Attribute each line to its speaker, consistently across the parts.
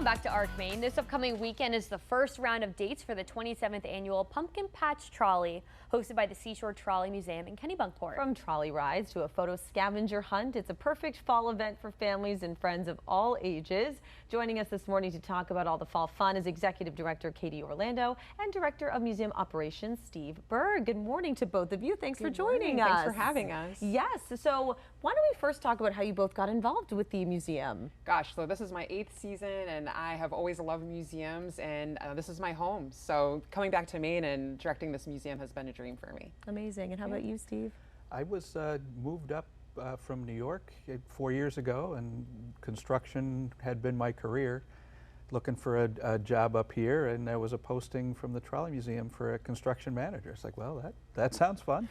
Speaker 1: Welcome back to ARC Maine. This upcoming weekend is the first round of dates for the 27th annual Pumpkin Patch Trolley, hosted by the Seashore Trolley Museum in Kennebunkport.
Speaker 2: From trolley rides to a photo scavenger hunt, it's a perfect fall event for families and friends of all ages. Joining us this morning to talk about all the fall fun is Executive Director Katie Orlando and Director of Museum Operations Steve Berg. Good morning to both of you. Thanks for joining us.
Speaker 3: Thanks for having us.
Speaker 2: Yes. So why don't we first talk about how you both got involved with the museum?
Speaker 3: Gosh, so this is my 8th season, and I have always loved museums, and this is my home. So coming back to Maine and directing this museum has been a dream for me.
Speaker 2: Amazing. And how about you, Steve?
Speaker 4: I was moved up from New York 4 years ago, and construction had been my career. Looking for a job up here, and there was a posting from the Trolley Museum for a construction manager. It's like, well, that sounds fun.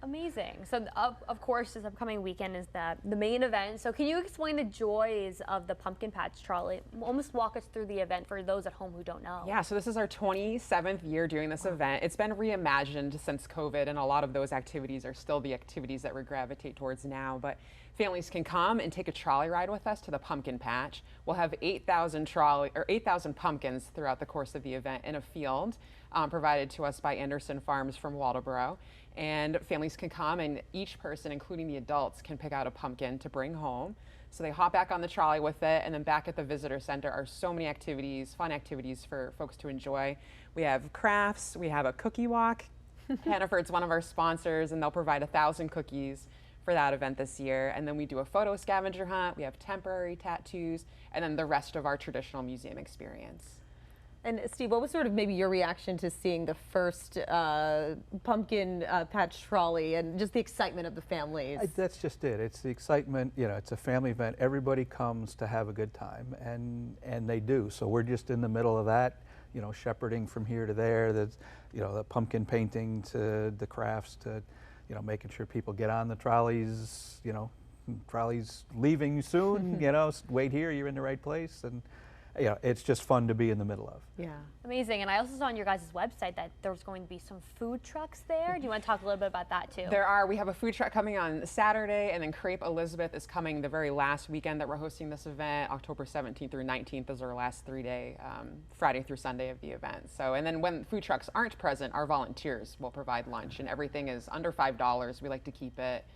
Speaker 1: Amazing. So of course this upcoming weekend is the main event. So can you explain the joys of the Pumpkin Patch Trolley? Almost walk us through the event for those at home who don't know.
Speaker 3: Yeah, so this is our 27th year doing this event. It's been reimagined since COVID, and a lot of those activities are still the activities that we gravitate towards now. But families can come and take a trolley ride with us to the Pumpkin Patch. We'll have 8,000 pumpkins throughout the course of the event in a field provided to us by Anderson Farms from Waldoboro. And families can come, and each person, including the adults, can pick out a pumpkin to bring home. So they hop back on the trolley with it, and then back at the visitor center are so many activities, fun activities for folks to enjoy. We have crafts, we have a cookie walk. Hannaford's one of our sponsors, and they'll provide 1,000 cookies for that event this year. And then we do a photo scavenger hunt, we have temporary tattoos, and then the rest of our traditional museum experience.
Speaker 2: And Steve, what was sort of maybe your reaction to seeing the first Pumpkin Patch Trolley and just the excitement of the families?
Speaker 4: That's just it. It's the excitement. You know, it's a family event. Everybody comes to have a good time, and they do. So we're just in the middle of that, you know, shepherding from here to there. That's, you know, the pumpkin painting to the crafts to, you know, making sure people get on the trolleys. You know, trolleys leaving soon. You know, wait here. You're in the right place. And yeah, it's just fun to be in the middle of.
Speaker 2: Yeah.
Speaker 1: Amazing. And I also saw on your guys' website that there's going to be some food trucks there. Do you want to talk a little bit about that too?
Speaker 3: There are. We have a food truck coming on Saturday, and then Crepe Elizabeth is coming the very last weekend that we're hosting this event. October 17th through 19th is our last 3-day, Friday through Sunday of the event. So, and then when food trucks aren't present, our volunteers will provide lunch, and everything is under $5. We like to keep it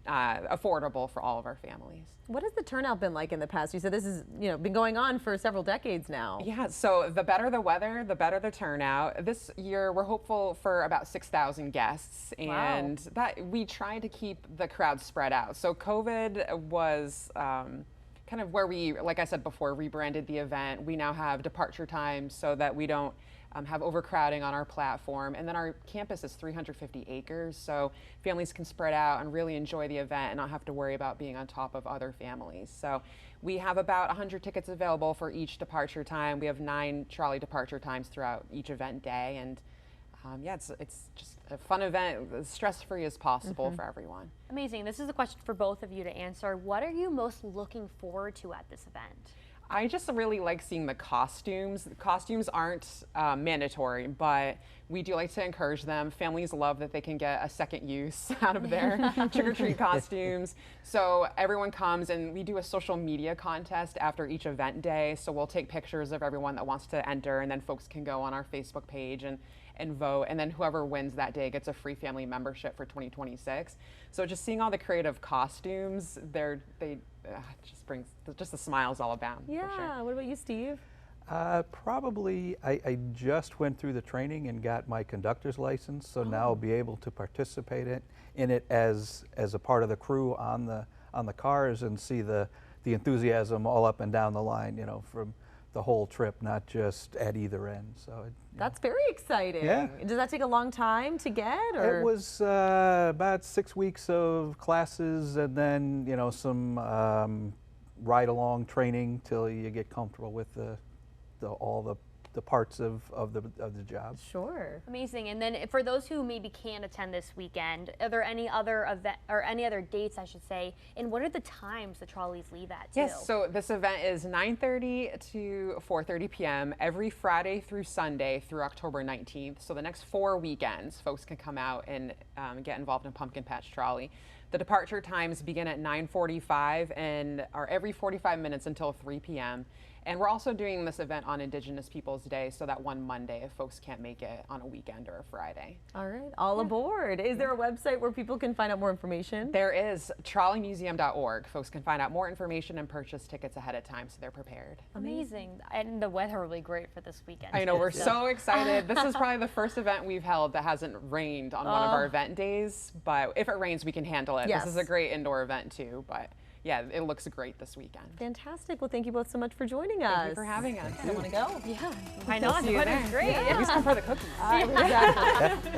Speaker 3: affordable for all of our families.
Speaker 2: What has the turnout been like in the past? You said this has, you know, been going on for several decades now.
Speaker 3: Yeah, so the better the weather, the better the turnout. This year we're hopeful for about 6,000 guests, and that we try to keep the crowd spread out. So COVID was kind of where we, like I said before, rebranded the event. We now have departure times so that we don't have overcrowding on our platform. And then our campus is 350 acres, so families can spread out and really enjoy the event and not have to worry about being on top of other families. So we have about 100 tickets available for each departure time. We have 9 trolley departure times throughout each event day. And yeah, it's just a fun event, as stress-free as possible for everyone.
Speaker 1: Amazing. This is a question for both of you to answer. What are you most looking forward to at this event?
Speaker 3: I just really like seeing the costumes. The costumes aren't mandatory, but we do like to encourage them. Families love that they can get a second use out of their trick-or-treat costumes. So everyone comes, and we do a social media contest after each event day. So we'll take pictures of everyone that wants to enter, and then folks can go on our Facebook page and vote, and then whoever wins that day gets a free family membership for 2026. So just seeing all the creative costumes, they just brings just the smiles all about.
Speaker 2: Yeah.
Speaker 3: For sure.
Speaker 2: What about you, Steve?
Speaker 4: Probably, I just went through the training and got my conductor's license, so now I'll be able to participate in it as a part of the crew on the cars and see the enthusiasm all up and down the line, you know, from the whole trip, not just at either end. So
Speaker 2: that's very exciting.
Speaker 4: Yeah.
Speaker 2: Does that take a long time to get? Or?
Speaker 4: It was about 6 weeks of classes, and then, you know, some ride-along training till you get comfortable with all the parts of the job.
Speaker 2: Sure.
Speaker 1: Amazing. And then for those who maybe can't attend this weekend, are there any other event or any other dates, I should say, and what are the times the trolleys leave at too?
Speaker 3: Yes, so this event is 9:30 to 4:30 p.m. every Friday through Sunday through October 19th. So the next 4 weekends, folks can come out and get involved in Pumpkin Patch Trolley. The departure times begin at 9:45 and are every 45 minutes until 3 p.m. And we're also doing this event on Indigenous Peoples Day, so that one Monday if folks can't make it on a weekend or a Friday.
Speaker 2: All right, all aboard. Is there a website where people can find out more information?
Speaker 3: There is trolleymuseum.org. Folks can find out more information and purchase tickets ahead of time so they're prepared.
Speaker 1: Amazing. And the weather will be great for this weekend.
Speaker 3: I know, we're so excited. This is probably the first event we've held that hasn't rained on one of our event days, but if it rains, we can handle it.
Speaker 2: Yes.
Speaker 3: This is a great indoor event too, but yeah, it looks great this weekend.
Speaker 2: Fantastic. Well, thank you both so much for joining us.
Speaker 3: Thank you for having us.
Speaker 2: I want to go.
Speaker 1: Yeah, why not? The
Speaker 3: you
Speaker 1: weather's
Speaker 3: there.
Speaker 1: great.
Speaker 3: Please come for the cookies.
Speaker 2: Exactly.